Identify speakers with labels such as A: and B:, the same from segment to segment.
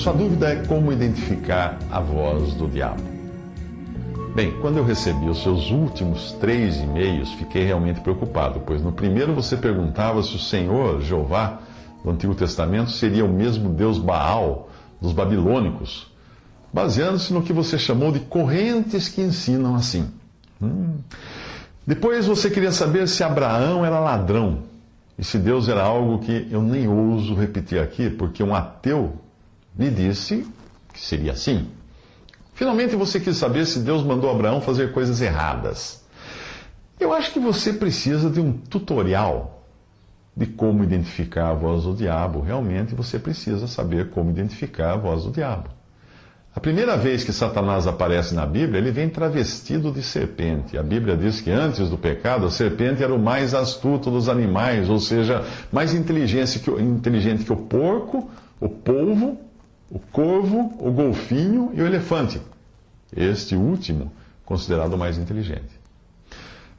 A: Sua dúvida é como identificar a voz do diabo. Bem, quando eu recebi os seus últimos 3 e-mails, fiquei realmente preocupado, pois no primeiro você perguntava se o Senhor, Jeová, do Antigo Testamento, seria o mesmo Deus Baal dos babilônicos, baseando-se no que você chamou de correntes que ensinam assim. Depois você queria saber se Abraão era ladrão, e se Deus era algo que eu nem ouso repetir aqui, porque um ateu me disse que seria assim. Finalmente você quis saber se Deus mandou Abraão fazer coisas erradas. Eu acho que você precisa de um tutorial de como identificar a voz do diabo. Realmente você precisa saber como identificar a voz do diabo. A primeira vez que Satanás aparece na Bíblia, ele vem travestido de serpente. A Bíblia diz que antes do pecado, a serpente era o mais astuto dos animais, ou seja, mais inteligente que o porco, o polvo, o corvo, o golfinho e o elefante. Este último, considerado o mais inteligente.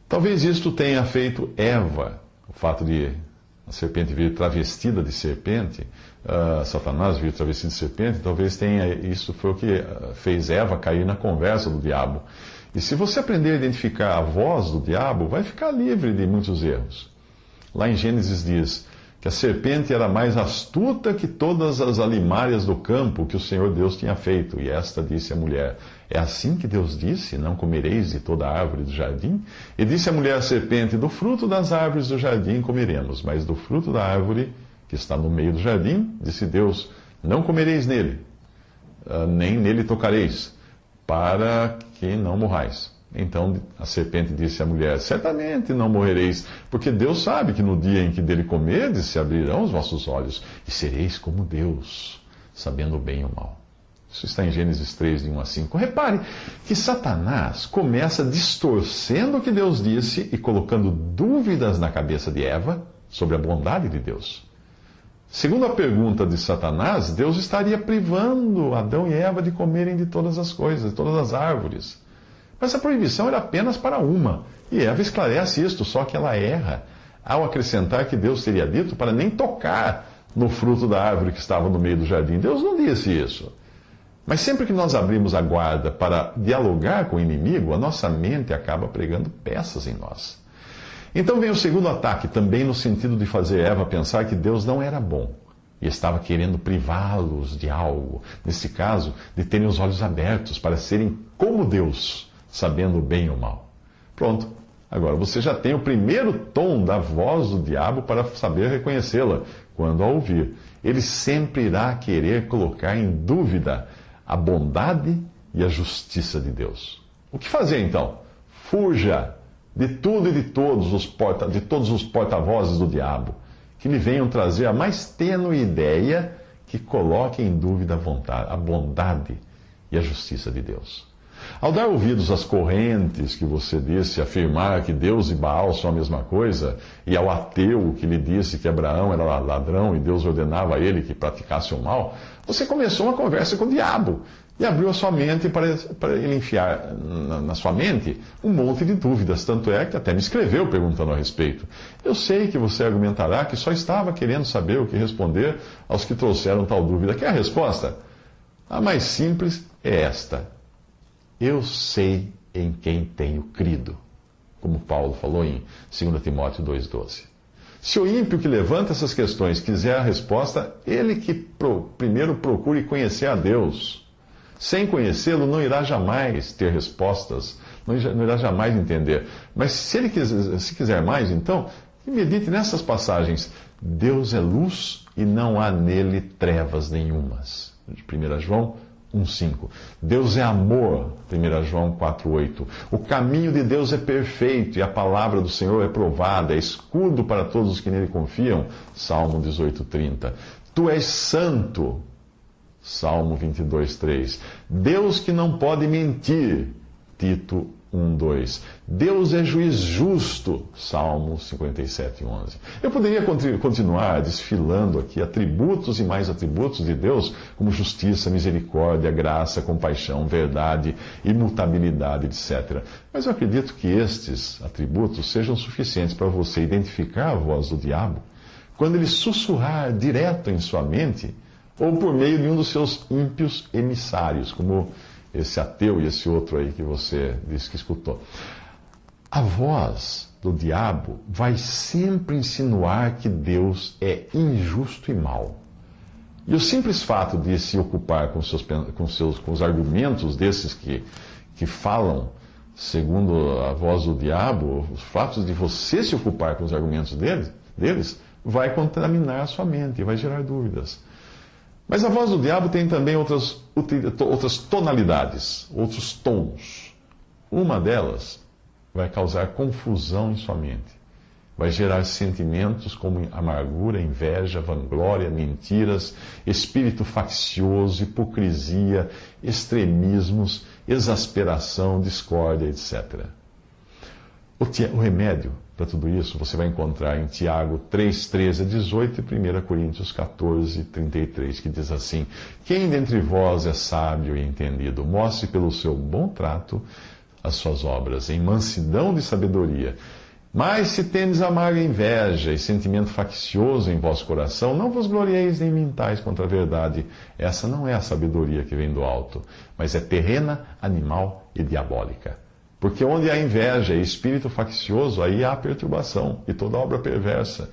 A: Talvez isto tenha feito Eva, o fato de a serpente vir travestida de serpente, Satanás vir travestido de serpente, talvez isso foi o que fez Eva cair na conversa do diabo. E se você aprender a identificar a voz do diabo, vai ficar livre de muitos erros. Lá em Gênesis diz que a serpente era mais astuta que todas as alimárias do campo que o Senhor Deus tinha feito. E esta disse à mulher: é assim que Deus disse, não comereis de toda a árvore do jardim? E disse a mulher à serpente: do fruto das árvores do jardim comeremos, mas do fruto da árvore que está no meio do jardim, disse Deus, não comereis nele, nem nele tocareis, para que não morrais. Então a serpente disse à mulher: certamente não morrereis, porque Deus sabe que no dia em que dele comerdes se abrirão os vossos olhos, e sereis como Deus, sabendo o bem e o mal. Isso está em Gênesis 3, de 1 a 5. Repare que Satanás começa distorcendo o que Deus disse e colocando dúvidas na cabeça de Eva sobre a bondade de Deus. Segundo a pergunta de Satanás, Deus estaria privando Adão e Eva de comerem de todas as coisas, de todas as árvores. Mas a proibição era apenas para uma. E Eva esclarece isto, só que ela erra ao acrescentar que Deus teria dito para nem tocar no fruto da árvore que estava no meio do jardim. Deus não disse isso. Mas sempre que nós abrimos a guarda para dialogar com o inimigo, a nossa mente acaba pregando peças em nós. Então vem o segundo ataque, também no sentido de fazer Eva pensar que Deus não era bom e estava querendo privá-los de algo. Nesse caso, de terem os olhos abertos para serem como Deus, sabendo o bem e o mal. Pronto. Agora você já tem o primeiro tom da voz do diabo para saber reconhecê-la quando a ouvir. Ele sempre irá querer colocar em dúvida a bondade e a justiça de Deus. O que fazer então? Fuja de tudo e de todos os porta-vozes do diabo, que lhe venham trazer a mais tênue ideia que coloque em dúvida a bondade e a justiça de Deus. Ao dar ouvidos às correntes que você disse, afirmar que Deus e Baal são a mesma coisa, e ao ateu que lhe disse que Abraão era ladrão e Deus ordenava a ele que praticasse o mal, você começou uma conversa com o diabo e abriu a sua mente para ele enfiar na sua mente um monte de dúvidas. Tanto é que até me escreveu perguntando a respeito. Eu sei que você argumentará que só estava querendo saber o que responder aos que trouxeram tal dúvida. Quer a resposta? A mais simples é esta: eu sei em quem tenho crido, como Paulo falou em 2 Timóteo 2,12. Se o ímpio que levanta essas questões quiser a resposta, ele que primeiro procure conhecer a Deus. Sem conhecê-lo, não irá jamais ter respostas, não irá jamais entender. Mas se quiser mais, então, medite nessas passagens. Deus é luz e não há nele trevas nenhumas. De 1 João 1,5. Deus é amor, 1 João 4,8. O caminho de Deus é perfeito e a palavra do Senhor é provada, é escudo para todos os que nele confiam, Salmo 18,30. Tu és santo, Salmo 22,3. Deus que não pode mentir, Tito 1:2. Deus é juiz justo, Salmo 57:11. Eu poderia continuar desfilando aqui atributos e mais atributos de Deus, como justiça, misericórdia, graça, compaixão, verdade, imutabilidade, etc. Mas eu acredito que estes atributos sejam suficientes para você identificar a voz do diabo quando ele sussurrar direto em sua mente ou por meio de um dos seus ímpios emissários, como esse ateu e esse outro aí que você disse que escutou. A voz do diabo vai sempre insinuar que Deus é injusto e mau. E o simples fato de se ocupar com os argumentos desses que falam segundo a voz do diabo, os fatos de você se ocupar com os argumentos deles vai contaminar a sua mente, vai gerar dúvidas. Mas a voz do diabo tem também outras tonalidades, outros tons. Uma delas vai causar confusão em sua mente. Vai gerar sentimentos como amargura, inveja, vanglória, mentiras, espírito faccioso, hipocrisia, extremismos, exasperação, discórdia, etc. O remédio para tudo isso você vai encontrar em Tiago 3:13-18 e 1 Coríntios 14:33, que diz assim: Quem dentre vós é sábio e entendido, mostre pelo seu bom trato as suas obras, em mansidão de sabedoria. Mas se tendes amarga inveja e sentimento faccioso em vosso coração, não vos glorieis nem mintais contra a verdade. Essa não é a sabedoria que vem do alto, mas é terrena, animal e diabólica. Porque onde há inveja e espírito faccioso, aí há perturbação e toda obra perversa.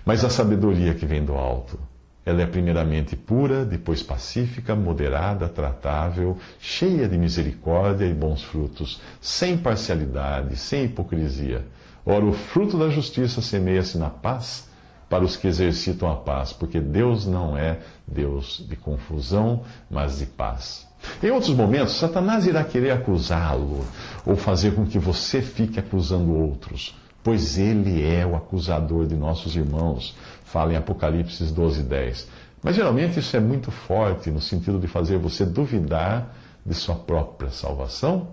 A: Mas a sabedoria que vem do alto, ela é primeiramente pura, depois pacífica, moderada, tratável, cheia de misericórdia e bons frutos, sem parcialidade, sem hipocrisia. Ora, o fruto da justiça semeia-se na paz para os que exercitam a paz, porque Deus não é Deus de confusão, mas de paz. Em outros momentos, Satanás irá querer acusá-lo ou fazer com que você fique acusando outros, pois ele é o acusador de nossos irmãos. Fala em Apocalipse 12:10. Mas geralmente isso é muito forte no sentido de fazer você duvidar de sua própria salvação,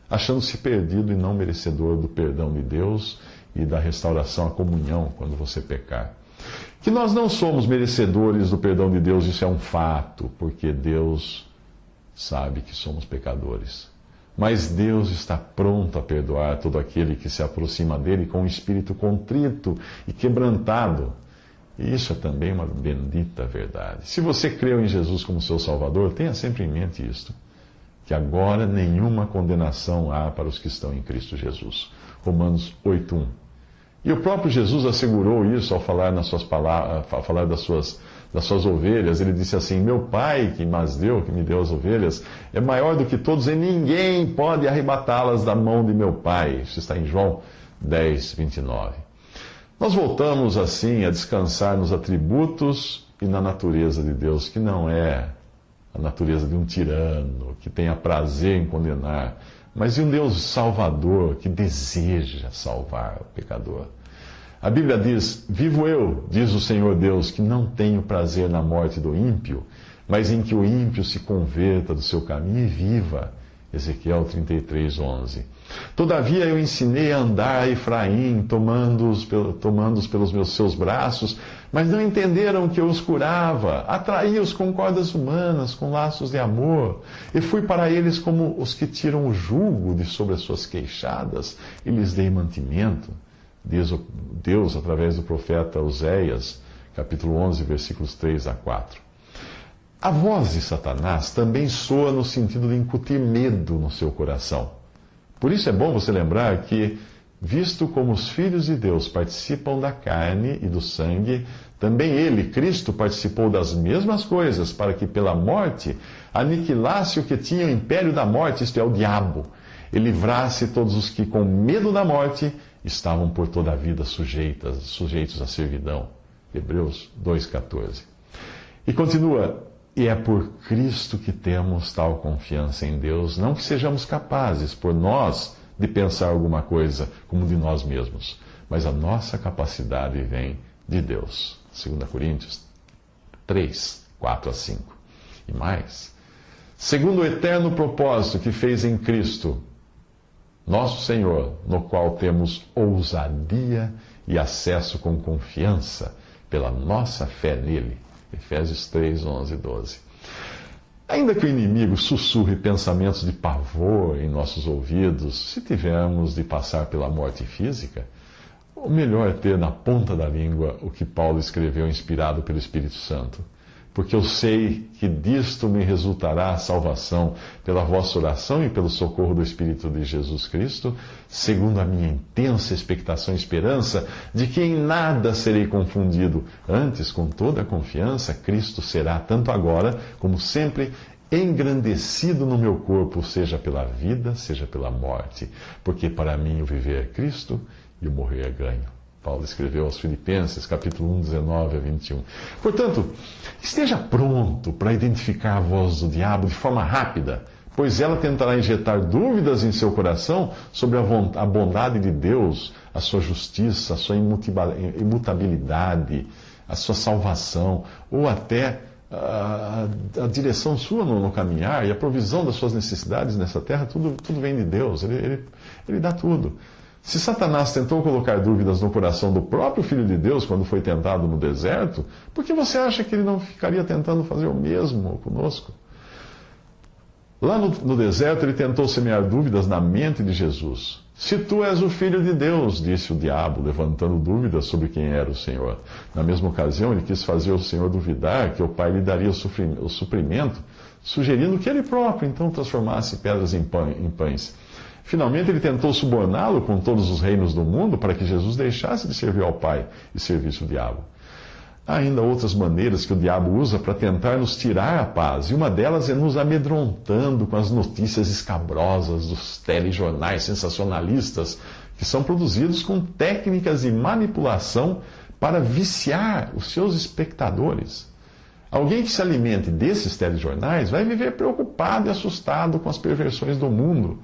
A: achando-se perdido e não merecedor do perdão de Deus e da restauração à comunhão quando você pecar. Que nós não somos merecedores do perdão de Deus, isso é um fato, porque Deus sabe que somos pecadores. Mas Deus está pronto a perdoar todo aquele que se aproxima dele com um espírito contrito e quebrantado. E isso é também uma bendita verdade. Se você creu em Jesus como seu Salvador, tenha sempre em mente isto, que agora nenhuma condenação há para os que estão em Cristo Jesus. Romanos 8:1. E o próprio Jesus assegurou isso ao falar nas suas palavras, ao falar das suas ovelhas. Ele disse assim: Meu Pai que me deu as ovelhas, é maior do que todos e ninguém pode arrebatá-las da mão de meu Pai. Isso está em João 10:29. Nós voltamos assim a descansar nos atributos e na natureza de Deus, que não é a natureza de um tirano que tenha prazer em condenar, mas de um Deus salvador que deseja salvar o pecador. A Bíblia diz: Vivo eu, diz o Senhor Deus, que não tenho prazer na morte do ímpio, mas em que o ímpio se converta do seu caminho e viva. Ezequiel 33:11. Todavia eu ensinei a andar a Efraim, tomando-os pelos seus braços, mas não entenderam que eu os curava. Atraí-os com cordas humanas, com laços de amor, e fui para eles como os que tiram o jugo de sobre as suas queixadas, e lhes dei mantimento. Diz Deus através do profeta Oséias, capítulo 11, versículos 3-4. A voz de Satanás também soa no sentido de incutir medo no seu coração. Por isso é bom você lembrar que, visto como os filhos de Deus participam da carne e do sangue, também ele, Cristo, participou das mesmas coisas, para que pela morte aniquilasse o que tinha o império da morte, isto é, o diabo, e livrasse todos os que, com medo da morte, estavam por toda a vida sujeitos à servidão. Hebreus 2,14. E continua: E é por Cristo que temos tal confiança em Deus, não que sejamos capazes, por nós, de pensar alguma coisa como de nós mesmos, mas a nossa capacidade vem de Deus. 2 Coríntios 3:4-5. E mais: segundo o eterno propósito que fez em Cristo, nosso Senhor, no qual temos ousadia e acesso com confiança pela nossa fé nele. Efésios 3:11-12. Ainda que o inimigo sussurre pensamentos de pavor em nossos ouvidos, se tivermos de passar pela morte física, o melhor é ter na ponta da língua o que Paulo escreveu inspirado pelo Espírito Santo. porque eu sei que disto me resultará a salvação pela vossa oração e pelo socorro do Espírito de Jesus Cristo, segundo a minha intensa expectação e esperança de que em nada serei confundido. Antes, com toda a confiança, Cristo será, tanto agora como sempre, engrandecido no meu corpo, seja pela vida, seja pela morte. Porque para mim o viver é Cristo e o morrer é ganho. Paulo escreveu aos Filipenses, capítulo 1, 19 a 21. Portanto, esteja pronto para identificar a voz do diabo de forma rápida, pois ela tentará injetar dúvidas em seu coração sobre a bondade de Deus, a sua justiça, a sua imutabilidade, a sua salvação, ou até a direção sua no caminhar e a provisão das suas necessidades nessa terra, tudo vem de Deus, ele dá tudo. Se Satanás tentou colocar dúvidas no coração do próprio Filho de Deus quando foi tentado no deserto, por que você acha que ele não ficaria tentando fazer o mesmo conosco? Lá no deserto, ele tentou semear dúvidas na mente de Jesus. Se tu és o Filho de Deus, disse o diabo, levantando dúvidas sobre quem era o Senhor. Na mesma ocasião, ele quis fazer o Senhor duvidar que o Pai lhe daria o suprimento, sugerindo que ele próprio então transformasse pedras em pães. Finalmente, ele tentou suborná-lo com todos os reinos do mundo para que Jesus deixasse de servir ao Pai e servisse o diabo. Há ainda outras maneiras que o diabo usa para tentar nos tirar a paz, e uma delas é nos amedrontando com as notícias escabrosas dos telejornais sensacionalistas que são produzidos com técnicas de manipulação para viciar os seus espectadores. Alguém que se alimente desses telejornais vai viver preocupado e assustado com as perversões do mundo,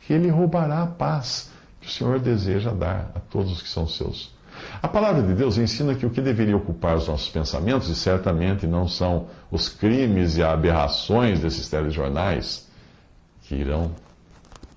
A: que ele roubará a paz que o Senhor deseja dar a todos os que são seus. A palavra de Deus ensina que o que deveria ocupar os nossos pensamentos, e certamente não são os crimes e aberrações desses telejornais,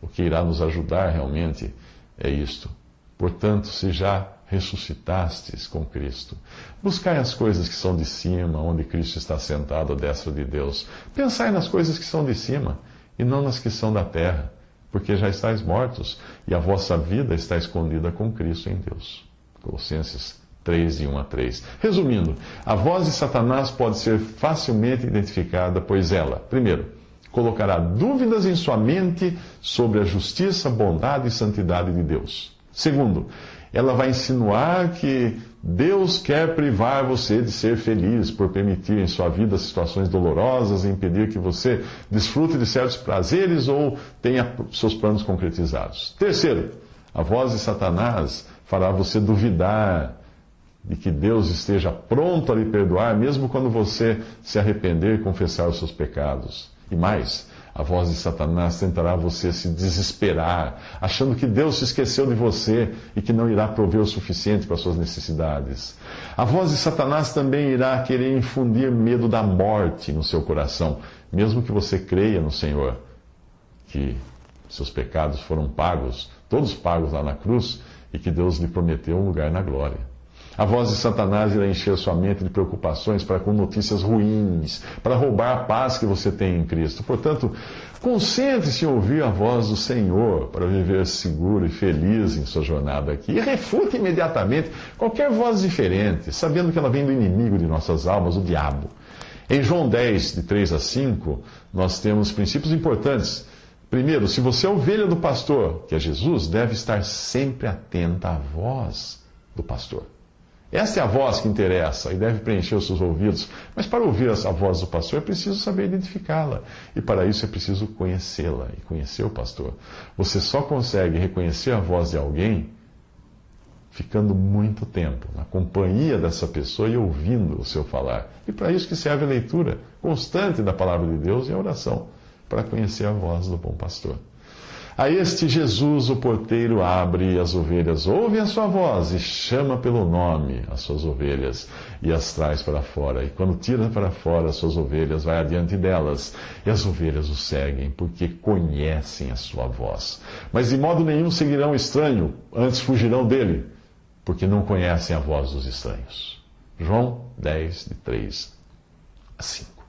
A: o que irá nos ajudar realmente é isto. Portanto, se já ressuscitastes com Cristo, buscai as coisas que são de cima, onde Cristo está sentado à destra de Deus. Pensai nas coisas que são de cima, e não nas que são da terra, porque já estáis mortos, e a vossa vida está escondida com Cristo em Deus. Colossenses 3, de 1 a 3. Resumindo, a voz de Satanás pode ser facilmente identificada, pois ela, primeiro, colocará dúvidas em sua mente sobre a justiça, bondade e santidade de Deus. Segundo, ela vai insinuar que Deus quer privar você de ser feliz por permitir em sua vida situações dolorosas e impedir que você desfrute de certos prazeres ou tenha seus planos concretizados. Terceiro, a voz de Satanás fará você duvidar de que Deus esteja pronto a lhe perdoar, mesmo quando você se arrepender e confessar os seus pecados. E mais, a voz de Satanás tentará você se desesperar, achando que Deus se esqueceu de você e que não irá prover o suficiente para as suas necessidades. A voz de Satanás também irá querer infundir medo da morte no seu coração, mesmo que você creia no Senhor, que seus pecados foram pagos, todos pagos lá na cruz, e que Deus lhe prometeu um lugar na glória. A voz de Satanás irá encher sua mente de preocupações com notícias ruins, para roubar a paz que você tem em Cristo. Portanto, concentre-se em ouvir a voz do Senhor para viver seguro e feliz em sua jornada aqui. E refute imediatamente qualquer voz diferente, sabendo que ela vem do inimigo de nossas almas, o diabo. Em João 10, de 3 a 5, nós temos princípios importantes. Primeiro, se você é ovelha do pastor, que é Jesus, deve estar sempre atenta à voz do pastor. Esta é a voz que interessa e deve preencher os seus ouvidos. Mas para ouvir essa voz do pastor é preciso saber identificá-la. E para isso é preciso conhecê-la e conhecer o pastor. Você só consegue reconhecer a voz de alguém ficando muito tempo na companhia dessa pessoa e ouvindo o seu falar. E para isso que serve a leitura constante da palavra de Deus e a oração, para conhecer a voz do bom pastor. A este Jesus, o porteiro, abre, e as ovelhas ouvem a sua voz e chama pelo nome as suas ovelhas e as traz para fora. E quando tira para fora as suas ovelhas, vai adiante delas, e as ovelhas o seguem, porque conhecem a sua voz. Mas de modo nenhum seguirão o estranho, antes fugirão dele, porque não conhecem a voz dos estranhos. João 10, de 3 a 5.